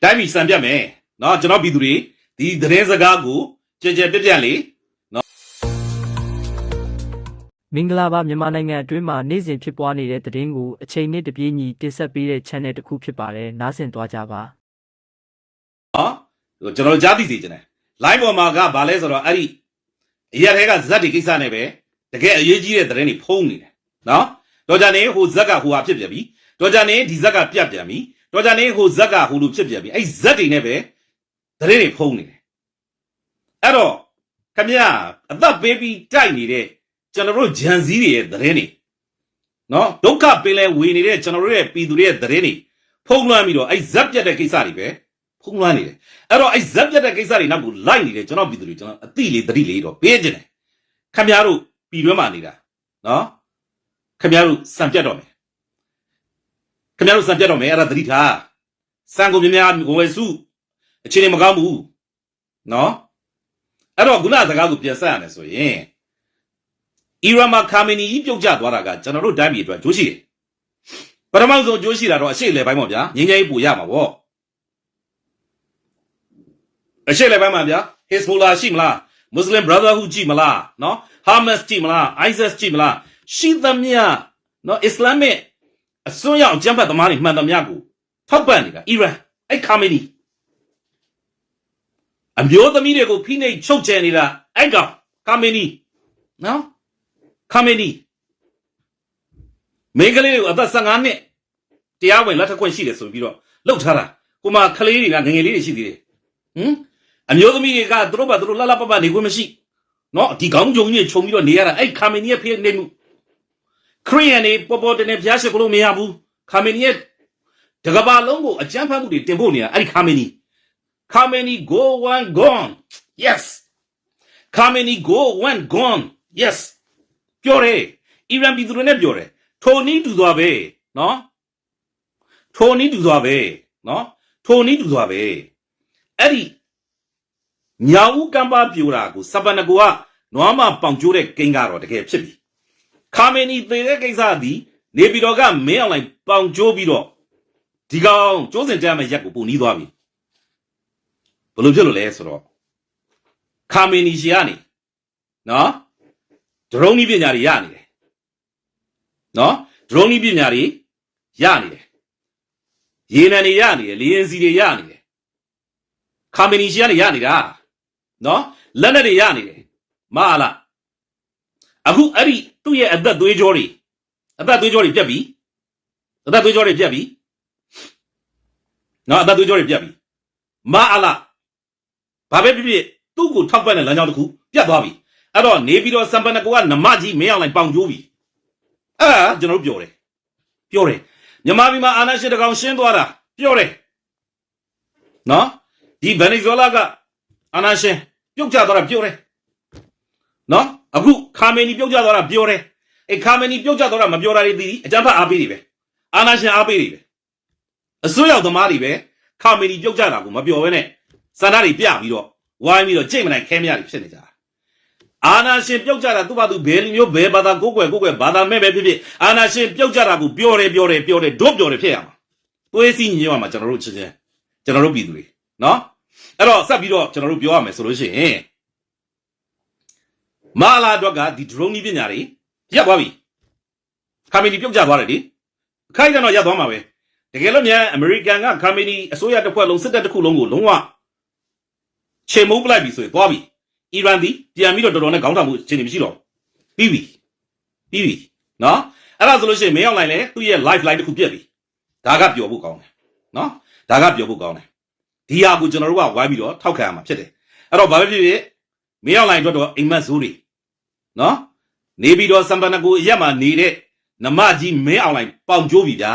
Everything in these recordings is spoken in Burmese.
တိုင်းပြည်စံပြတ်မယ်နော်ကျွန်တော်ပြည်သူတွေဒီသတင်းစကားကိုကြကြပြတ်ပြတ်လေးနော်မင်္ဂလာပါမြန်မာနိုင်ငံအတွင်းမှာနေ့စဉ်ဖြစ်ပွားနေတဲ့သတင်းကိုအချိန်နဲ့တပြေးညီတင်ဆက်ပေးတဲ့ channel တစ်ခုဖြစ်ပါတယ်နားဆင်သွားကြပါနော်ကျွန်တော်ကြားသိစေချင်တယ် line ပေါ်မှာကဘာလဲဆိုတော့အဲ့ဒီအရက်ထဲကဇက်တွေကိစ္စနဲ့ပဲတကယ်အရေးကြီးတဲ့သတင်းတွေဖုံးနေတယ်နော်တော်ကြနေဟိုဇက်ကဟိုဟာဖြစ်ပြန်ပြီတော်ကြနေဒီဇက်ကပြတ်ပြန်ပြီတော်ကြနေဟိုဇက်ကဟိုလိုဖြစ်ပြန်ပြီအဲ့ဇက်တွေနဲ့ပဲသတင်းတွေဖုံးနေတယ်အဲ့တော့ခမရအသက်ပေးပြီးတိုက်နေတဲ့ကျွန်တော်တို့ဂျန်စည်းတွေရဲ့သတင်းတွေနော်ဒုက္ခပင်လဲဝေနေတဲ့ကျွန်တော်တို့ရဲ့ပြည်သူတွေရဲ့သတင်းတွေဖုံးလွှမ်းပြီးတော့အဲ့ဇက်ပြတ်တဲ့ကိစ္စတွေပဲဖုံးလွှမ်းနေတယ်အဲ့တော့အဲ့ဇက်ပြတ်တဲ့ကိစ္စတွေနောက်ကိုလိုက်နေတယ်ကျွန်တော်ပြည်သူတွေကျွန်တော်အတိလေးတတိလေးတော့ပေးခြင်းတယ်ခမရတို့ပြည်တွင်းမှာနေတာနော်ခမရတို့စံပြတ်တော့မယ်ခမရတို့စံပြတ်တော့မယ်အဲ့ဒါတတိထားစံကုန်မြများဝယ်စုအခြေအနေမကောင်းဘူးနော်အဲ့တော့ခုနစကားကိုပြန်ဆက်ရမယ်ဆိုရင်အီရန်မှာခါမီနီကြီးပြုတ်ကျသွားတာကကျွန်တော်တို့တိုင်းပြည်အတွက်ကျိုးရှိတယ်ပထမဆုံးကျိုးရှိတာတော့အရှိလေပိုင်းပေါ့ဗျာငင်းငယ်ကြီးပူရမှာပေါ့အရှိလေပိုင်းမှာဗျာ Hezbollah ရှိမလား Muslim Brotherhood ကြည့်မလားနော် Hamas ကြည့်မလား ISIS ကြည့်မလားရှိသမျှနော် Islamic အစွန်းရောက်အကြမ်းဖက်သမားတွေမှန်သမျှကိုထောက်ပံ့နေတာအီရန်အဲ့ခါမီနီအမျိုးသမီးတွေကိုဖိနှိပ်ချုပ်ချယ်နေတာအဲ့ကောင်ခါမီနီနော်ခါမီနီမိန်းကလေးတွေကိုအသက်15နှစ်တရားဝင်လက်ထပ်ခွင့်ရှိတယ်ဆိုပြီးတော့လှုပ်ထားတာကိုမကလေးတွေကငငယ်လေးတွေရှိသေးတယ်အမျိုးသမီးတွေကသူတို့ဘာသူတို့လှလှပပနေခွင့်မရှိနော်ဒီကောင်းကြုံကြီးခြုံပြီးတော့နေရတာအဲ့ခါမီနီရဲ့ဖိနှိပ်မှုခရီးယန်တွေပေါ်ပေါ်တင်နေဖျားရှိခိုးလို့မရဘူးခါမီနီရဲ့တကဘာလုံးကိုအကြမ်းဖက်မှုတွေတင်ဖို့နေတာအဲ့ဒီခါမီနီKhamenei go one gone yes Khamenei go one gone yes ပြောတယ်အီရန်ပြည်သူတွေနဲ့ပြောတယ်ထိုနည်းတူစွာပဲနော်ထိုနည်းတူစွာပဲနော်ထိုနည်းတူစွာပဲအဲ့ဒီညာဦးကံပါပြိုတာကိုစပနကိုကနွားမပေါင်ကျိုးတဲ့ကိန်းကတော့တကယ်ဖြစ်ပြီခါမီနီသေတဲ့ကိစ္စသည်နေပြည်တော်ကမင်းအောင်လိုက်ပေါင်ကျိုးပြီးတော့ဒီကောင်ကျိုးစင်တဲမဲ့ရက်ကိုပုံနီးသွားပြီဘယ်လိုဖြစ်လို့လဲဆိုတော့ခါမီနီရှီကနေနော်ဒရုန်းနီးပညာတွေရနေတယ်နော်ဒရုန်းနီးပညာတွေရနေတယ်ရေနံတွေရနေတယ်လေရင်စီတွေရနေတယ်ခါမီနီရှီကနေရနေတာနော်လက်နက်တွေရနေတယ်မအားလားအခုအဲ့ဒီသူ့ရဲ့အသက်သွေးကြောတွေပြတ်ပြီအသက်သွေးကြောတွေပြတ်ပြီနော်အသက်သွေးကြောတွေပြတ်ပြီမအားလားဘာပဲဖြစ်ဖြစ်သူ့ကိုထောက်ပံ့တဲ့လမ်းကြောင်းတစ်ခုပြတ်သွားပြီအဲ့တော့နေပြီးတော့စံပနကိုကနမကြီးမင်းအောင်လိုက်ပေါင်ကျိုးပြီအဲ့ဒါကျွန်တော်တို့ပြောတယ်မြန်မာပြည်မှာအာဏာရှင်တကောင်ရှင်းသွားတာပြောတယ်နော်ဒီဗင်နီဇွဲလားကအာဏာရှင်ပြုတ်ကျသွားတာပြောတယ်နော်အခုခါမီနီပြုတ်ကျသွားတာပြောတယ်အဲ့ခါမီနီပြုတ်ကျသွားတာမပြောတာတွေသိအကြမ်းဖက်အားပေးတွေပဲအာဏာရှင်အားပေးတွေပဲအစိုးရသမားတွေပဲခါမီနီပြုတ်ကျတာကိုမပြောဘဲနဲ့စန္ဒတွေပြပြီးတော့ဝိုင်းပြီးတော့ကြိတ်မနိုင်ခဲမရတွေဖြစ်နေကြတာအာနာရှင်ပြုတ်ကြတာသူ့ဘာသူဘယ်လူမျိုးဘယ်ဘာသာကိုယ်ကွယ်ဘာသာမဲ့ပဲဖြစ်ဖြစ်အာနာရှင်ပြုတ်ကြတာကိုပြောတယ်ဒုတ်ပြောတယ်ဖြစ်ရမှာသွေးစီးညင်ရမှာကျွန်တော်တို့ချင်းကျွန်တော်တို့ပြည်သူတွေနော်အဲ့တော့ဆက်ပြီးတော့ကျွန်တော်တို့ပြောရမယ်ဆိုလို့ရှိရင်မာလာအတွက်ကဒီ drone နည်းပညာတွေရပ်သွားပြီခါမီနီပြုတ်ကြသွားတယ်လေခိုင်းတော့ရပ်သွားမှာပဲတကယ်လို့မြန်အမေရိကန်ကခါမီနီအစိုးရတစ်ဖွဲ့လုံးစစ်တပ်တစ်ခုလုံးကိုလုံးဝချေမုန်းပလိုက်ပြီဆိုရင်သွားပြီအီရန်ဒီပြန်ပြီးတော့တော်တော်နဲ့ခေါင်းထောင်မှုအခြေအနေမရှိတော့ပြီးပြီနော်အဲ့ဒါဆိုလို့ရှိရင်မင်းအောင်လိုက်လဲသူ့ရဲ့ live line တစ်ခုပြက်ပြီဒါကပျော်ဖို့ကောင်းတယ်နော်ဒါကပျော်ဖို့ကောင်းတယ်ဒီဟာကိုကျွန်တော်တို့ကဝိုင်းပြီးတော့ထောက်ခံရမှာဖြစ်တယ်အဲ့တော့ဘာပဲဖြစ်ဖြစ်မင်းအောင်လိုက်တော့အိမ်မက်ဇိုးတွေနော်နေပြီးတော့စံပနကိုအရက်မှာနေတဲ့နမကြီးမင်းအောင်လိုက်ပေါင်ကျိုးပြီဗျာ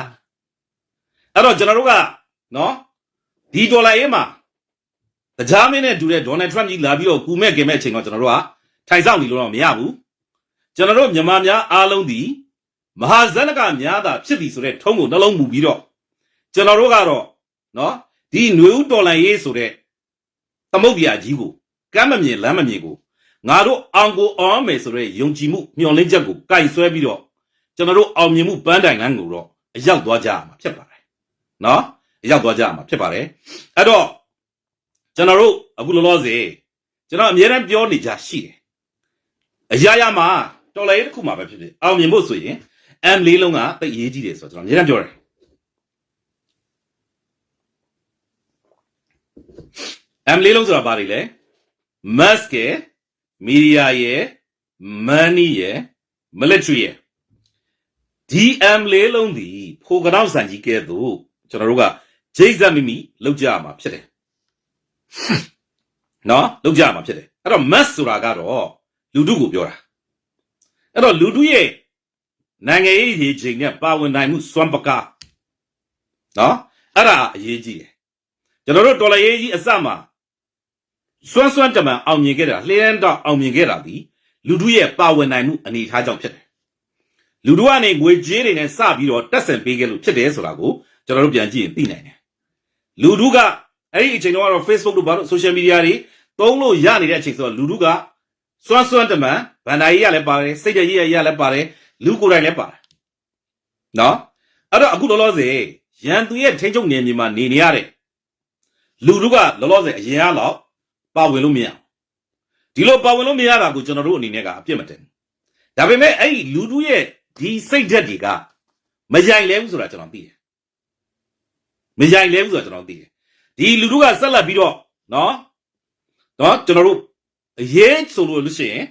အဲ့တော့ကျွန်တော်တို့ကနော်ဒီဒေါ်လာရေးမှာတရားမင်းနဲ့တူတဲ့ဒေါ်နယ်ထရမ့်ကြီးလာပြီးတော့ကူမဲ့ကင်မဲ့အချိန်တော့ကျွန်တော်တို့ကထိုင်ဆောင်နေလို့တော့မရဘူးကျွန်တော်တို့မြန်မာများအားလုံးဒီမဟာဇနကများသာဖြစ်ပြီဆိုတဲ့ထုံးကိုနှလုံးမူပြီးတော့ကျွန်တော်တို့ကတော့နော်ဒီຫນွေဦးတော်လန်ရေးဆိုတဲ့သမုတ်ပြာကြီးကိုကမ်းမမြင်လမ်းမမြင်ကိုငါတို့အောင်ကိုအောင်မယ်ဆိုတဲ့ယုံကြည်မှုမျှော်လင့်ချက်ကိုကင်ဆွဲပြီးတော့ကျွန်တော်တို့အောင်မြင်မှုပန်းတိုင်လမ်းကိုတော့အရောက်သွားကြရမှာဖြစ်ပါတယ်နော် ရောက်သွားကြမှာဖြစ်ပါတယ်အဲ့တော့ကျွန်တော်တို့အခုလောလောဆယ်ကျွန်တော်အများအားပြောနေကြရှိတယ်အရာရာမှာတော်လိုက်တစ်ခုမှပဲဖြစ်ဖြစ်အောင်မြင်ဖို့ဆိုရင် M လေးလုံးကတိတ်ရေးကြီးတယ်ဆိုတော့ကျွန်တော်အများအားပြောတယ်M လေးလုံးဆိုတာဘာတွေလဲ mass ရဲ့ media ရဲ့ money ရဲ့ military ရဲ့ DM လေးလုံးဒီဖိုကတော့စံကြီးကဲတော့ကျွန်တော်တို့ကဂျိတ်ဇက်မိမိလောက်ကြရမှာဖြစ်တယ်နော်လောက်ကြရမှာဖြစ်တယ်အဲ့တော့ mass ဆိုတာကတော့လူထုကိုပြောတာအဲ့တော့လူထုရဲ့နိုင်ငံရေးရေချိန်နဲ့ပါဝင်နိုင်မှုစွမ်းပကားနော်အဲ့ဒါအရေးကြီးတယ်ကျွန်တော်တို့တော်လှန်ရေးကြီးအစမှာစွမ်းတမန်အောင်မြင်ခဲ့တာလျှမ်းတော့အောင်မြင်ခဲ့တာဒီလူထုရဲ့ပါဝင်နိုင်မှုအနေအထားကြောင့်ဖြစ်တယ်လူထုကနေငွေကြေးတွေနဲ့စပြီးတော့တက်ဆင်ပေးခဲ့လို့ဖြစ်တယ်ဆိုတာကိုကျွန်တော်တို့ပြန်ကြည့်ရင်သိနိုင်တယ်လူထုကအဲ့ဒီအချိန်တုန်းကတော့ Facebook တို့ဘာလို့ social media တွေသုံးလို့ရနေတဲ့အချိန်ဆိုတော့လူထုကစွမ်းတမန်ဗန်ဒါကြီးရလည်းပါတယ်စိတ်တကြီးရလည်းပါတယ်လူကိုယ်တိုင်လည်းပါတယ်နော်အဲ့တော့အခုလောလောဆယ်ရန်သူရဲ့ထိန်းချုပ်နေမြေမှာနေရတဲ့လူထုကလောလောဆယ်အရင်အားလောက်ပါဝင်လို့မရဒီလိုပါဝင်လို့မရတာကိုကျွန်တော်တို့အနေနဲ့ကအပြစ်မတင်ဒါပေမဲ့အဲ့ဒီလူထုရဲ့ဒီစိတ်ဓာတ်တွေကမယိုင်လဲဘူးဆိုတာကျွန်တော်သိတယ်မယိုင်လဲဘူးဆိုတာကျွန်တော်သိတယ်ဒီလူထုကဆက်လက်ပြီးတော့နော်ကျွန်တော်တို့အရေးဆိုလို့ရှိရင်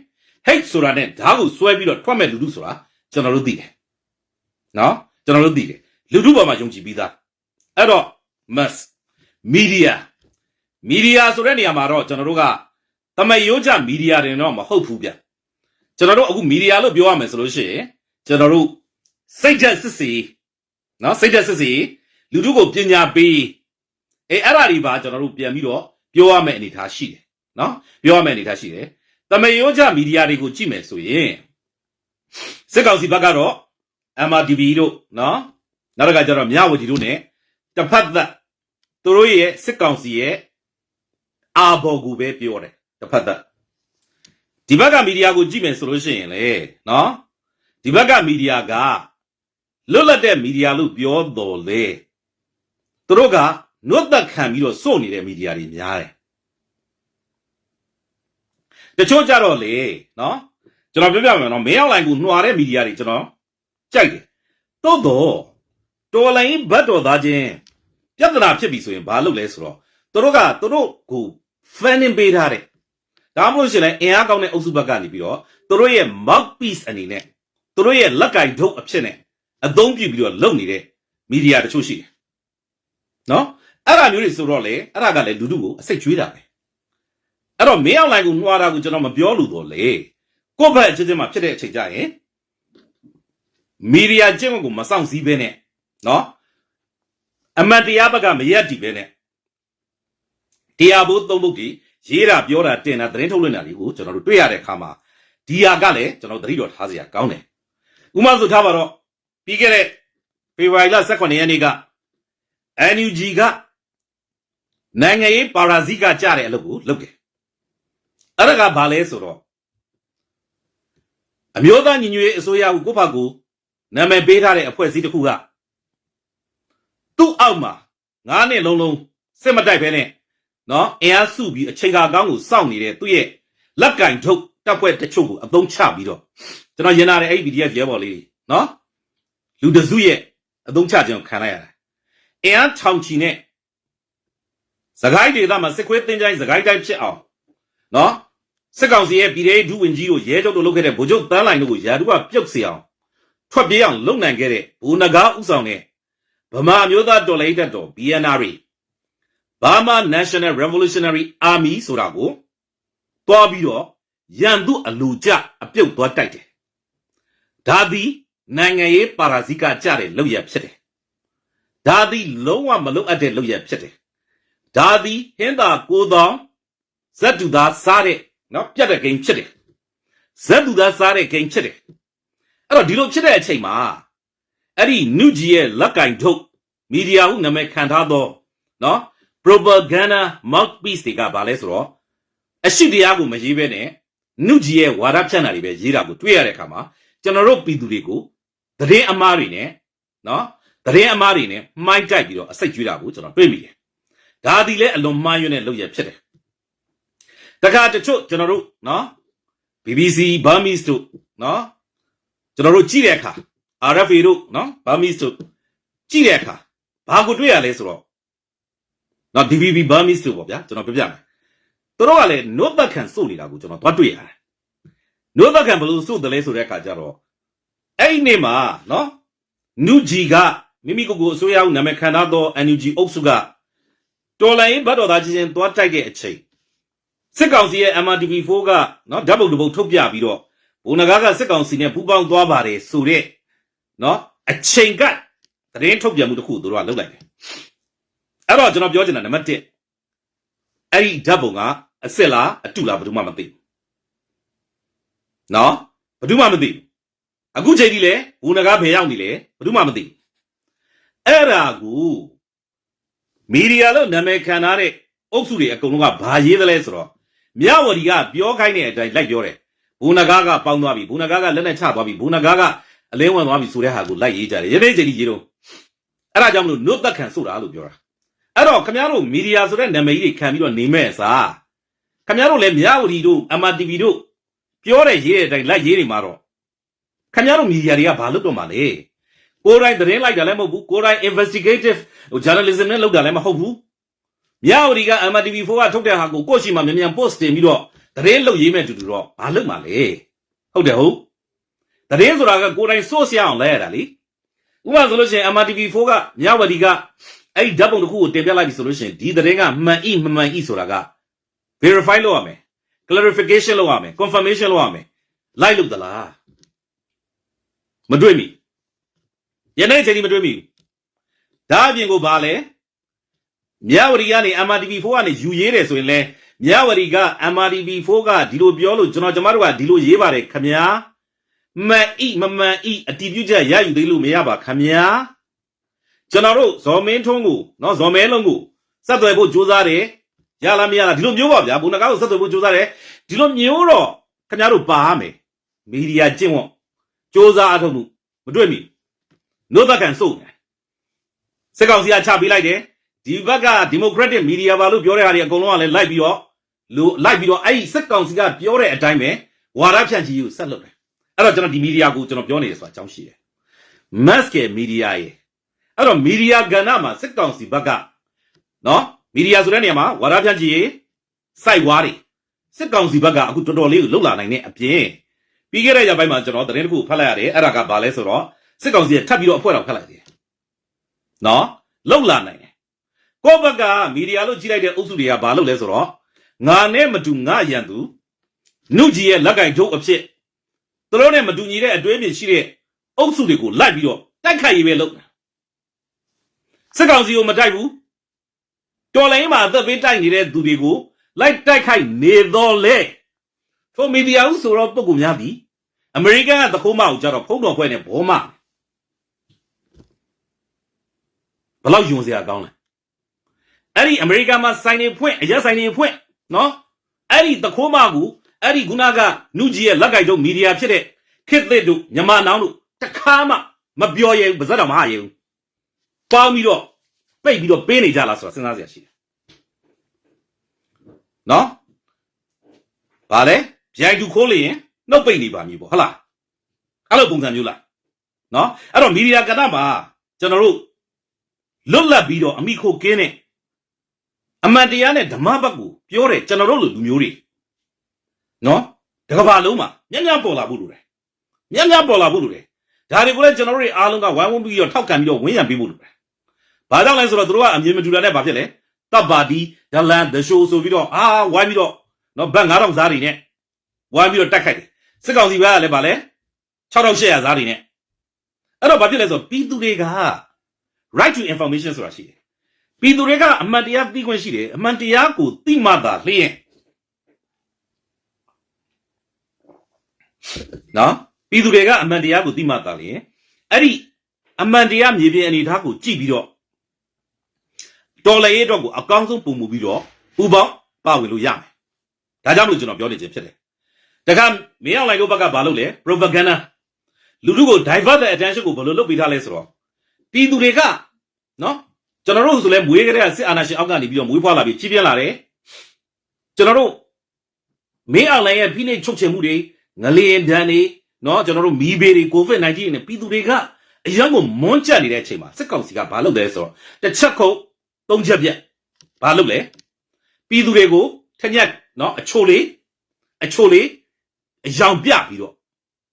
hate ဆိုတာနဲ့ဓာတ်ကိုဆွဲပြီးတော့ထွက်မဲ့လူထုဆိုတာကျွန်တော်တို့သိတယ်နော်ကျွန်တော်တို့သိတယ်လူထုပေါ်မှာယုံကြည်ပြီးသားအဲ့တော့ mass media ဆိုတဲ့နေရာမှာတော့ကျွန်တော်တို့ကတမယိုးကြမီဒီယာတွေတော့မဟုတ်ဘူးဗျကျွန်တော်တို့အခုမီဒီယာလို့ပြောရမယ်ဆိုလို့ရှိရင်ကျွန်တော်တို့စိတ်ဓာတ်စစ်စီနော်စိတ်ဓာတ်စစ်စီလူထုကိုပညာပေးအဲ့ဒါတွေပါကျွန်တော်တို့ပြန်ပြီးတော့ပြောရမယ်အနေထားရှိတယ်နော်ပြောရမယ်အနေထားရှိတယ်တမယိုးကြမီဒီယာတွေကိုကြည့်မယ်ဆိုရင်စစ်ကောင်စီဘက်ကတော့ MRTV တို့နော်နောက်တစ်ခါကျတော့မြဝတီတို့ ਨੇ တစ်ဖက်သက်သူတို့ရဲ့စစ်ကောင်စီရဲ့အာဘော်ကိုပဲပြောတယ်တစ်ဖက်သက်ဒီဘက်ကမီဒီယာကိုကြည့်မယ်ဆိုလို့ရှိရင်လေနော်ဒီဘက်ကမီဒီယာကလွတ်လပ်တဲ့မီဒီယာလို့ပြောတော်လေသူတို့ကနှုတ်သက်ခံပြီးတော့စို့နေတဲ့မီဒီယာတွေများတယ်တချို့ကြတော့လေနော်ကျွန်တော်ပြောပြမယ်နော်မင်းအောင်လိုင်ကိုနှွာတဲ့မီဒီယာတွေကျွန်တော်ကြိုက်တယ်တိုးတော့တော်လိုင်းဘတ်တော်သားချင်းပြဿနာဖြစ်ပြီဆိုရင်ဘာလုပ်လဲဆိုတော့သူတို့ကို fanning ပေးထားတယ်ဒါမှမဟုတ်ရှင်လဲအင်အားကောင်းတဲ့အုပ်စုဘက်ကနေပြီးတော့သူတို့ရဲ့ mouthpiece အနေနဲ့သူတို့ရဲ့လက်ကင်ထုတ်အဖြစ်နဲ့အသုံးပြုပြီးတော့လုပ်နေတဲ့မီဒီယာတချို့ရှိတယ်နော်အဲ့ဒါမျိုးတွေဆိုတော့လေအဲ့ဒါကလည်းလူထုကိုအစိတ်ကျွေးတာပဲအဲ့တော့မင်းအောင်လိုင်ကိုနှွားတာကိုကျွန်တော်မပြောလို့တော့လေကိုယ့်ဘက်အချင်းမှာဖြစ်တဲ့အချိန်ကြရင်မီဒီယာကျင့်ဝတ်ကိုမဆောင်စည်းပဲနဲ့နော်အမှန်တရားဘက်ကမရက်တည်ပဲနဲ့တရားဘိုးသုံးဖို့ဒီရေးတာပြောတာတင်တာသတင်းထုတ်လွှင့်တာတွေကိုကျွန်တော်တို့တွေ့ရတဲ့အခါမှာဒီဟာကလည်းကျွန်တော်သတိတော်ထားစရာကောင်းတယ်ဥပမာဆိုထားပါတော့ပြီးခဲ့တဲ့ဖေဖော်ဝါရီလ18ရက်နေ့က NUG ကနိုင်ငံရေးပါရာဇိကကြတဲ့အလုပ်ကိုလုပ်တယ်အဲ့ဒါကဘာလဲဆိုတော့အမျိုးသားညီညွတ်ရေးအစိုးရကိုကိုယ့်ဘာကိုနာမည်ပေးထားတဲ့အဖွဲ့အစည်းတစ်ခုကသူ့အောက်မှာ9နှစ်လုံးစစ်မတိုက်ပဲနဲ့နော်အင်အားစုပြီးအချိန်ကာကောင်းကိုစောင့်နေတဲ့သူ့ရဲ့လက်ကင်ထုတ်တပ်ဖွဲ့တချို့ကိုအသုံးချပြီးတော့ကျွန်တော်ရင်လာတဲ့အဲ့ဒီ PDF ရဲဘော်လေးနော်လူတစုရဲ့အသုံးချခြင်းကိုခံလိုက်ရတာအင်အားထောင်ချီနဲ့စကိုင်းဒေသမှာစစ်ခွေးတင်းကြိုင်းစကိုင်းတိုင်းဖြစ်အောင်နော်စစ်ကောင်စီရဲ့ပြည်ထောင်ဒုဝန်ကြီးတို့ရဲချုပ်တို့လုပ်ခဲ့တဲ့ဗိုလ်ချုပ်တန်းလိုင်တို့ကိုယာတုကပြုတ်စေအောင်ထွက်ပြေးအောင်လုပ်နိုင်ခဲ့တဲ့ဘူနဂါဥဆောင်တဲ့ဗမာမျိုးသားတော်လှန်ရေးတပ်တော် BNRA Burma National Revolutionary Army ဆိုတာကိုတွားပြီးတော့ရန်သူအလူကြအပြုတ်သွားတိုက်တယ်ဒါသည်နိုင်ငံရေးပါရာဇိကကြတဲ့လုပ်ရဖြစ်တယ်ဒါသည်လုံးဝမလုပ်အပ်တဲ့လုပ်ရဖြစ်တယ်ဒါသည်ဟင်းသာကိုသောဇက်တူသားစားတဲ့နော်ပြတ်တဲ့ဂိမ်းဖြစ်တယ်ဇက်တူသားစားတဲ့ဂိမ်းဖြစ်တယ်အဲ့တော့ဒီလိုဖြစ်တဲ့အချိန်မှာအဲ့ဒီနုကြီးရဲ့လက်ကင်ထုတ်မီဒီယာဟုနာမည်ခံထားသောနော် propaganda mouthpiece တွေကဘာလဲဆိုတော့အရှိတရားကိုမရေးဘဲနဲ့နုကြီးရဲ့ဝါဒဖြန့်တာတွေပဲရေးတာကိုတွေ့ရတဲ့အခါမှာကျွန်တော်တို့ပြည်သူတွေကိုသတင်းအမှားတွေနဲ့နော်သ သတင်းအမားတွေနဲ့မှိုင်းတိုက်ပြီးတော့အစိတ်ကျွေးတာကိုကျွန်တော်တွေ့မိတယ်ဒါဒီလဲအလွန်မှားယွင်းတဲ့လုပ်ရဖြစ်တယ်တခါတချို့ကျွန်တော်တို့နော် BBC Burmese တို့နော်ကျွန်တော်တို့ကြည့်တဲ့အခါ RFA တို့နော် Burmese တို့ကြည့်တဲ့အခါဘာကိုတွေ့ရလဲဆိုတော့နော် DVB Burmese တို့ပေါ့ဗျာကျွန်တော်ပြပြမယ်သူတို့ကလည်းနို့ဘက်ခံစို့နေတာကိုကျွန်တော်သွားတွေ့ရတယ်နို့ဘက်ခံဘလို့စို့တယ်လဲဆိုတဲ့အခါကျတော့အဲ့ဒီနေ့မှာနော်နူဂျီကမိမိကိုယ်ကိုအစိုးရအောင်နာမည်ခံထားသော NUG အုပ်စုကတော်လိုင်းဘတ်တော်သားချင်းသွားတိုက်တဲ့အချိန်စစ်ကောင်စီရဲ့ MRTV4 ကနော်ဓာတ်ပုံတစ်ပုဒ်ထုတ်ပြပြီးတော့ဘုံနဂါကစစ်ကောင်စီနဲ့ပူးပေါင်းသွားပါတယ်ဆိုတဲ့နော်အချိန်ကသတင်းထုတ်ပြန်မှုတစ်ခုသူတို့ကလုပ်လိုက်တယ်အဲ့တော့ကျွန်တော်ပြောချင်တာနံပါတ်1အဲ့ဒီဓာတ်ပုံကအစ်စ်လားအတုလားဘယ်သူမှမသိဘူးနော်ဘယ်သူမှမသိဘူးအခုချိန်ကြီးလေဘုံနဂါဘယ်ရောက်နေလဲဘယ်သူမှမသိဘူးအဲ့ဒါကိုမီဒီယာလို့နာမည်ခံထားတဲ့အုပ်စုတွေအကုန်လုံးကဘာရေးသလဲဆိုတော့မြဝတီကပြောခိုင်းတဲ့အတိုင်းလိုက်ပြောတယ်ဘုံနဂါကပေါင်းသွားပြီဘုံနဂါကလက်နဲ့ချသွားပြီဘုံနဂါကအလင်းဝင်သွားပြီဆိုတဲ့ဟာကိုလိုက်ရေးကြတယ်ရေးချိန်ကြီးရေးတော့အဲ့ဒါကြောင့်မလို့နှုတ်သက်ခံဆိုတာလို့ပြောတာအဲ့တော့ခင်ဗျားတို့မီဒီယာဆိုတဲ့နာမည်ကြီးတွေခံပြီးတော့နေမဲ့စားခင်ဗျားတို့လည်းမြဝတီတို့ MRTV တို့ပြောတဲ့ရေးတဲ့အတိုင်းလိုက်ရေးနေမှာတော့ခင်ဗျားတို့မီဒီယာတွေကဘာလုပ်တော့မှာလဲကိုယ်တိုင်သတင်းလိုက်တာလည်းမဟုတ်ဘူးကိုယ်တိုင် investigative journalism နဲ့လုပ်တာလည်းမဟုတ်ဘူးမြဝတီက MRTV4 ကထုတ်တဲ့ဟာကိုကိုယ့်ရှိမှမြန်မြန် post တင်ပြီးတော့သတင်းလုပ်ရေးမဲ့တူတူတော့ဘာလုပ်မှာလဲဟုတ်တယ်ဟုတ်သတင်းဆိုတာကကိုယ်တိုင် source ရအောင်လဲရတာလေဥပမာဆိုလို့ရှိရင် MRTV4 ကမြဝတီကအဲ့ဒီဓာတ်ပုံတစ်ခုကိုတင်ပြလိုက်ပြီဆိုလို့ရှိရင်ဒီသတင်းကမှန်မမှန်ဆိုတာက verify လုပ်ရမယ် clarification လုပ်ရမယ် confirmation လုပ်ရမယ်လိုက်လို့သလားမတွေ့မိယနေ့ချိန်ကြီးမတွေ့မိဒါအပြင်ကိုဘာလဲမြဝတီကနေ MRTV4 ကနေယူရေးတယ်ဆိုရင်လဲမြဝတီက MRTV4 ကဒီလိုပြောလို့ကျွန်တော်ကျမတို့ကဒီလိုရေးပါတယ်ခမညာမှန်မမှန်အတည်ပြုချက်ရယူသေးလို့မရပါခမညာကျွန်တော်တို့ဇော်မင်းထွန်းကိုနော်ဇော်မဲလုံးကိုစက်သွယ်ဖို့ကြိုးစားတယ်ရလားမရလားဒီလိုမျိုးပါဗျာဘုံနဂါကိုစက်သွယ်ဖို့ကြိုးစားတယ်ဒီလိုမျိုးတော့ခင်ဗျားတို့ပါရမယ်မီဒီယာကျင့်ဝတ်ကြိုးစားအထောက်မှုမတွေ့မိနို့သက်ခံစို့စစ်ကောင်စီကချပေးလိုက်တယ်ဒီဘက်က democratic media ပါလို့ပြောတဲ့ဟာတွေအကုန်လုံးကလည်းလိုက်ပြီးတော့အဲ့ဒီစစ်ကောင်စီကပြောတဲ့အတိုင်းပဲဝါဒဖြန့်ချီကိုဆက်လုပ်တယ်အဲ့တော့ကျွန်တော်ဒီ media ကိုကျွန်တော်ပြောနေတယ်ဆိုတာအကြောင်းရှိတယ် mass scale media ရဲ့အဲ့တော့ media ကဏ္ဍမှာစစ်ကောင်စီဘက်ကနော် media ဆိုတဲ့နေရာမှာဝါဒဖြန့်ချီရေးစိုက်ဝါးတွေစစ်ကောင်စီဘက်ကအခုတော်တော်လေးကိုလှုပ်လာနိုင်တဲ့အပြင်ပြီးခဲ့တဲ့ရက်ပိုင်းမှာကျွန်တော်သတင်းတစ်ခုဖတ်လိုက်ရတယ်အဲ့ဒါကဘာလဲဆိုတော့စစ်ကောင်စီကထပ်ပြီးတော့အဖွဲ့တော်ဖတ်လိုက်တယ်နော်လှုပ်လာနိုင်တယ်ကိုယ့်ဘက်ကမီဒီယာလို့ကြည့်လိုက်တဲ့အုပ်စုတွေကဘာလုပ်လဲဆိုတော့ငါနဲ့မတူငါရန်သူနုကြီးရဲ့လက်ကင်ထုတ်အဖြစ်သူတို့နဲ့မတူညီတဲ့အတွေးမြင်ရှိတဲ့အုပ်စုတွေကိုလိုက်ပြီးတော့တိုက်ခိုက်ရေးပဲလုပ်တာစစ်ကောင်စီကိုမတိုက်ဘူးတော်လိုင်းမှာအသက်ပေးတိုက်နေတဲ့သူတွေကိုလိုက်တိုက်ခိုက်နေတော့လေထိုမီဒီယာဥဆိုတော့ပုံကူများပြီအမေရိကန်ကသခိုးမအောင်ကြတော့ဖုံးတော်ဖွဲ့နဲ့ဘောမဘယ်လောက်ယွန်စရာကောင်းလဲအဲ့ဒီအမေရိကန်မှာဆိုင်နေဖွင့်အရက်ဆိုင်နေဖွင့်နော်အဲ့ဒီသခိုးမကူအဲ့ဒီခုနကနုကြီးရဲ့လက်ကိုက်တို့မီဒီယာဖြစ်တဲ့ခစ်သစ်တို့ညမနောင်တို့တခါမှမပြောရဘူးပါဇက်တော်မဟာရဘူးပေါင်းပြီးတော့ပိတ်ပြီးတော့ပေးနေကြလားဆိုတာစဉ်းစားစရာရှိတယ်နော်ဘာလဲဗျိုင်တူခိုးလို့ရင်နှုတ်ပိတ်နေပါမည်ပေါ့ဟုတ်လားအဲ့လိုပုံစံမျိုးလားနော်အဲ့တော့မီဒီယာကဏ္ဍမှာကျွန်တော်တို့လွတ်လပ်ပြီးတော့အမိခိုကင်းတဲ့အမှန်တရားနဲ့ဓမ္မဘက်ကိုပြောတယ်ကျွန်တော်တို့လူမျိုးတွေနော်တကဘာလုံးမှာညံ့ညံ့ပေါ်လာဖို့လိုတယ်ညံ့ညံ့ပေါ်လာဖို့လိုတယ်ဒါတွေကိုလည်းကျွန်တော်တို့တွေအားလုံးကဝိုင်းဝန်းပြီးတော့ထောက်ခံပြီးတော့ဝင်းရံပေးဖို့လိုတယ်ဘာကြောင့်လဲဆိုတော့တို့ကအမြင်မတူတာနဲ့ဘာဖြစ်လဲတပ်ပါတီဒလန်ဒရှိုးဆိုပြီးတော့ဝိုင်းပြီးတော့နော်ဘတ်9000စားတွေနဲ့ဝိုင်းပြီးတော့တက်ခိုက်တယ်စစ်ကောင်စီဘက်ကလည်းဗာလဲ6800စားတွေနဲ့အဲ့တော့ဘာဖြစ်လဲဆိုတော့ပြည်သူတွေက right to information ဆိုတာရှိတယ်ပြည်သူတွေကအမှန်တရားသိခွင့်ရှိတယ်အမှန်တရားကိုသိမှသာလျှင်နော်ပြည်သူတွေကအမှန်တရားကိုသိမှသာလျှင်အဲ့ဒီအမှန်တရားမြေပြင်အနေအထားကိုကြည့်ပြီးတော့တော်လှန်ရေးအတွက်ကိုအကောင်းဆုံးပုံမူပြီးတော့ပူပေါင်းပါဝင်လို့ရမယ်ဒါကြောင့်လို့ကျွန်တော်ပြောနေခြင်းဖြစ်တယ်တခါမင်းအောင်လိုက်တို့ဘက်ကဘာလုပ်လဲ propaganda လူထုကို divert the attention ကိုဘယ်လိုလုပ်ပေးထားလဲဆိုတော့ ပြည်သူတွေကနော်ကျွန်တော်တို့ဆိုလဲမွေးကြတဲ့စစ်အာဏာရှင်အောက်ကနေပြီးတော့မွေးဖွားလာပြီးကြီးပြင်းလာတယ်ကျွန်တော်တို့မင်းအောင်လိုင်ရဲ့ဖိနှိပ်ချုပ်ချယ်မှုတွေငလျင်ဒဏ်တွေနော်ကျွန်တော်တို့မီးဘေးတွေ COVID-19 နဲ့ပြည်သူတွေကအရန်ကိုမွန်းကျက်နေတဲ့အချိန်မှာစစ်ကောင်စီကဘာလုပ်လဲဆိုတော့တစ်ချက်ခုတ်သုံးချက်ပြက်ဘာလုပ်လဲပြည်သူတွေကိုထက်ညက်နော်အချိုလေးအယောင်ပြပြီးတော့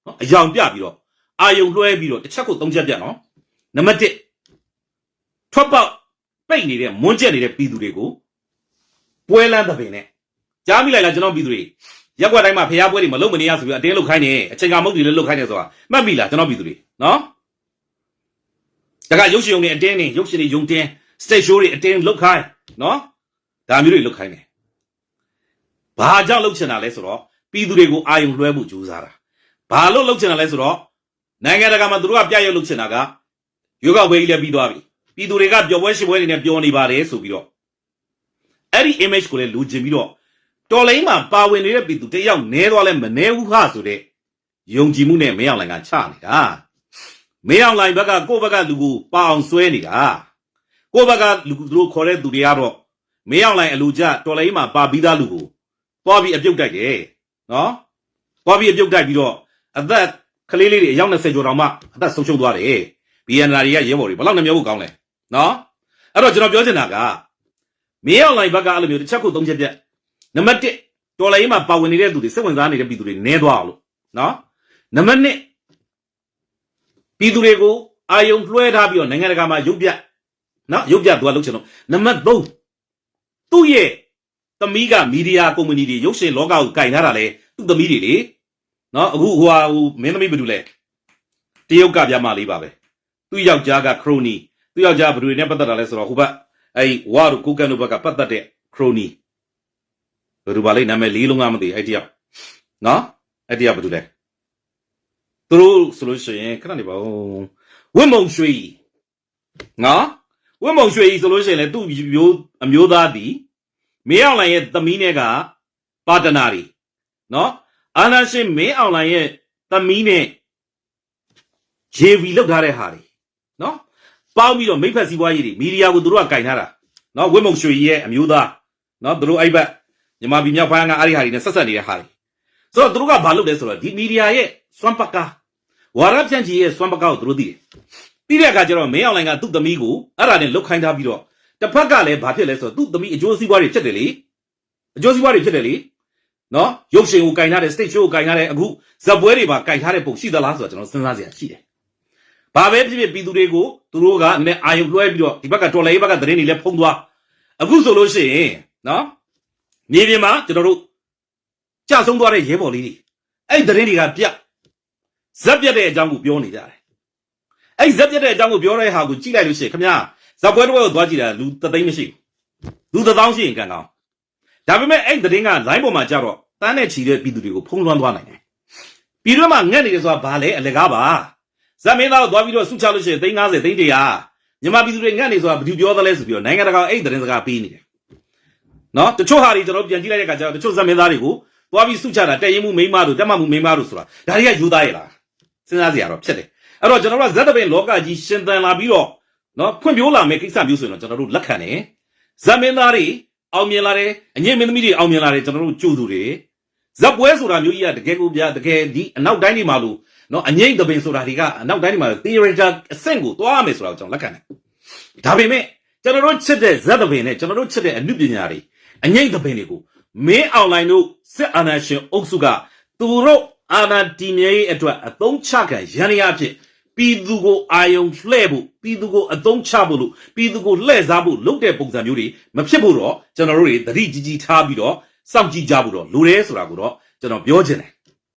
နော်အယောင်ပြပြီးတော့အာယုံလွှဲပြီးတော့တစ်ချက်ခုတ်သုံးချက်ပြက်နော်နံပါတ်1ထွက်ပေါက်ပိတ်နေတဲ့မွန်းကျက်နေတဲ့ပြည်သူတွေကိုပွဲလန်းသပင်နဲ့ကြားမိလိုက်လားကျွန်တော်ပြည်သူတွေရက်ွက်တိုင်းမှာဖျားပွဲတွေမလုပ်မနေရဆိုပြီးအတင်းလုတ်ခိုင်းနေအချိန်ကမုတ်တွေလည်းလုတ်ခိုင်းနေဆိုတာမှတ်ပြီလားကျွန်တော်ပြည်သူတွေနော်ဒါကရုပ်ရှင်ုံတွေအတင်းနေရုပ်ရှင်တွေယုံတင်း stage show တွေအတင်းလုတ်ခိုင်းနော်ဒါမျိုးတွေလုတ်ခိုင်းတယ်ဘာကြောင့်လုတ်ချင်တာလဲဆိုတော့ပြည်သူတွေကိုအာယုံလွှဲဖို့ကြိုးစားတာဘာလို့လုတ်ချင်တာလဲဆိုတော့နိုင်ငံတကာမှာသူတို့ကပြရုပ်လုတ်ချင်တာကရွေးကောက်ပွဲကြီးလည်းပြီးသွားပြီပြည်သူတွေကပျော်ပွဲရှိပွဲတွေနဲ့ပျော်နေပါတယ်ဆိုပြီးတော့အဲ့ဒီ image ကိုလည်းလူကျင်ပြီးတော့တော်လိုင်းမှာပါဝင်နေတဲ့ပြည်သူတယောက်နဲသွားလဲမနဲဘူးဟာဆိုတဲ့ယုံကြည်မှုနဲ့မင်းအောင်လိုင်ကချနေတာမင်းအောင်လိုင်ဘက်ကကိုယ့်ဘက်ကလူကိုပါအောင်ဆွဲနေတာကိုယ့်ဘက်ကလူသူတို့ခေါ်တဲ့သူတွေကတော့မင်းအောင်လိုင်အလူကြတော်လိုင်းမှာပါပြီးသားလူကိုသွားပြီးအပြုတ်တိုက်တယ်နော်သွားပြီးအပြုတ်တိုက်ပြီးတော့အသက်ကလေးလေးတွေအယောက်20ကျော်တောင်မှအသက်ဆုံးရှုံးသွားတယ် BNR တွေကရဲဘော်တွေဘယ်လောက်နှမျိုးကိုကောင်းလဲနော်အဲ့တော့ကျွန်တော်ပြောချင်တာကမင်းအောင်လိုင်ဘက်ကအဲ့လိုမျိုးတစ်ချက်ခုသုံးချက်ပြက်နံပါတ်1တော်လိုင်းမှာပါဝင်နေတဲ့သူတွေစိတ်ဝင်စားနေတဲ့ပြည်သူတွေနဲသွားအောင်လို့နော်နံပါတ်2ပြည်သူတွေကိုအာယုံလွှဲထားပြီးတော့နိုင်ငံတကာမှာရုပ်ပြနော်ရုပ်ပြသူကလုပ်ချင်တော့နံပါတ်3သူ့ရဲ့သမီးကမီဒီယာကုမ္ပဏီတွေရုပ်ရှင်လောကကိုကင်ထားတာလေသူ့သမီးတွေလေနော်အခုဟိုမင်းသမီးဘယ်သူလဲတရုတ်ကပြမလေးပါပဲသူ့ယောက်ျားကခရိုနီသူ့ယောက်ျားဘယ်သူတွေနဲ့ပတ်သက်တာလဲဆိုတော့ဟိုဘက်အဲ့ဝါတို့ကိုကန်တို့ဘက်ကပတ်သက်တဲ့ခရိုနီဘယ်သူပါလဲနာမည်လေးလုံးကမသိအဲ့တယောက်နော်အဲ့တယောက်ဘယ်သူလဲသူတို့ဆိုလို့ရှိရင်ခဏနေပါဦးဝင်းမုံရွှေနော်ဝင်းမုံရွှေဆိုလို့ရှိရင်လေသူ့အမျိုးသားဒီမင်းအောင်လိုင်ရဲ့သမီးနဲ့ကပါတနာတွေနော်အာနာရှင်မင်းအောင်လိုင်ရဲ့သမီးနဲ့ JV လောက်ထားတဲ့ဟာတွေနော်ပေါင်းပြီးတော့မိဖက်စီးပွားရေးတွေမီဒီယာကိုသူတို့ကကင်ထားတာနော်ဝင်းမုံရွှေရဲ့အမျိုးသားနော်သူတို့အဲ့ဘက်မြန်မာပြည်မြောက်ပိုင်းကအဲ့ဒီဟာတွေနဲ့ဆက်ဆက်နေတဲ့ဟာတွေဆိုတော့သူတို့ကဘာလုပ်လဲဆိုတော့ဒီမီဒီယာရဲ့စွမ်းပကားဝါရဖြန့်ချီရဲ့စွမ်းပကားကိုသူတို့သိတယ်ပြီးတဲ့အခါကျတော့မင်းအောင်လိုင်ကသူ့သမီးကိုအဲ့ဒါနဲ့လုတ်ခိုင်းထားပြီးတော့တစ်ဖက်ကလည်းဘာဖြစ်လဲဆိုတော့သူ့သမီးအကျိုးစီးပွားတွေဖြစ်တယ်လေအကျိုးစီးပွားတွေဖြစ်တယ်လေနော်ရုပ်ရှင်ကိုကင်ထားတဲ့ stage show ကိုကင်ထားတဲ့အခုဇက်ပွဲတွေပါကင်ထားတဲ့ပုံရှိသလားဆိုတော့ကျွန်တော်စဉ်းစားစရာရှိတယ်ဘာပဲဖြစ်ဖြစ်ပြည်သူတွေကိုသူတို့ကနည်းအာယုလွှဲပြီးတော့ဒီဘက်ကတော်လိုင်းဘက်ကသတင်းတွေလည်းဖုံးသွားအခုဆိုလို့ရှိရင်နော်မြေပြင်မှာကျွန်တော်တို့ကြာဆုံးသွားတဲ့ရဲဘော်လေးတွေအဲ့သတင်းတွေကပြဇက်ပြတ်တဲ့အကြောင်းကိုပြောနေကြတယ်အဲ့ဇက်ပြတ်တဲ့အကြောင်းကိုပြောတဲ့ဟာကိုကြည့်လိုက်လို့ရှိရင်ခင်ဗျာဇက်ပွဲတစ်ပွဲကိုသွားကြည့်တာလူ3သိန်းမရှိဘူးလူ1000ရှိရင်ကန်ကောင်းဒါပေမဲ့အဲ့သတင်းက line ပေါ်မှာကြတော့တန်းနဲ့ချီတဲ့ပြည်သူတွေကိုဖုံးလွှမ်းသွားနိုင်တယ်ပြည်တွင်းမှာငတ်နေတယ်ဆိုတာဘာလဲအလကားပါဇက်မင်းသားကိုသွားပြီးတော့စုချလို့ရှိရင်350 300မြန်မာပြည်သူတွေငတ်နေဆိုတာဘယ်သူပြောသလဲဆိုပြီးတော့နိုင်ငံတကာအဲ့သတင်းစကားပေးနေတယ်နော်တချို့ဟာတွေကျွန်တော်ပြန်ကြည့်လိုက်တဲ့အခါကျတော့တချို့ဇက်မင်းသားတွေကိုသွားပြီးစုချတာတဲ့ရင်မှုမိန်းမတို့တက်မှမှုမိန်းမတို့ဆိုတာဒါတွေကယူသားရလားစဉ်းစားစရာတော့ဖြစ်တယ်အဲ့တော့ကျွန်တော်တို့ဇက်တပင်လောကကြီးရှင်သန်လာပြီးတော့နော်ဖွံ့ဖြိုးလာမယ့်ကိစ္စမျိုးဆိုရင်တော့ကျွန်တော်တို့လက်ခံတယ်ဇက်မင်းသားတွေအောင်မြင်လာတယ်အငြိမ့်မင်းသမီးတွေအောင်မြင်လာတယ်ကျွန်တော်တို့ကြိုးသူတွေဇက်ပွဲဆိုတာမျိုးကြီးကတကယ်ကိုဗျာတကယ်ဒီအနောက်တိုင်းတွေမှာလို့နော်အငြိမ့်တပင်ဆိုတာတွေကအနောက်တိုင်းတွေမှာ theoretical အဆင့်ကိုသွားရမယ်ဆိုတာကိုကျွန်တော်လက်ခံတယ်ဒါပေမဲ့ကျွန်တော်တို့ချစ်တဲ့ဇက်တပင်နဲ့ကျွန်တော်တို့ချစ်တဲ့အမှုပညာတွေအငြိမ့်တပင်တွေကိုမင်းအွန်လိုင်းတို့စစ်အာဏာရှင်အုပ်စုကသူတို့အာဏာတည်မြဲရေးအတွက်အသုံးချခံရန်ရအဖြစ်ပြည်သူကိုအာယုံလှဲ့ဖို့ပြည်သူကိုအသုံးချဖို့လို့ပြည်သူကိုလှည့်စားဖို့လုပ်တဲ့ပုံစံမျိုးတွေမဖြစ်ဖို့တော့ကျွန်တော်တို့တွေသတိကြီးကြီးထားပြီးတော့စောင့်ကြည့်ကြဖို့တော့လိုတယ်ဆိုတာကိုတော့ကျွန်တော်ပြောချင်တယ်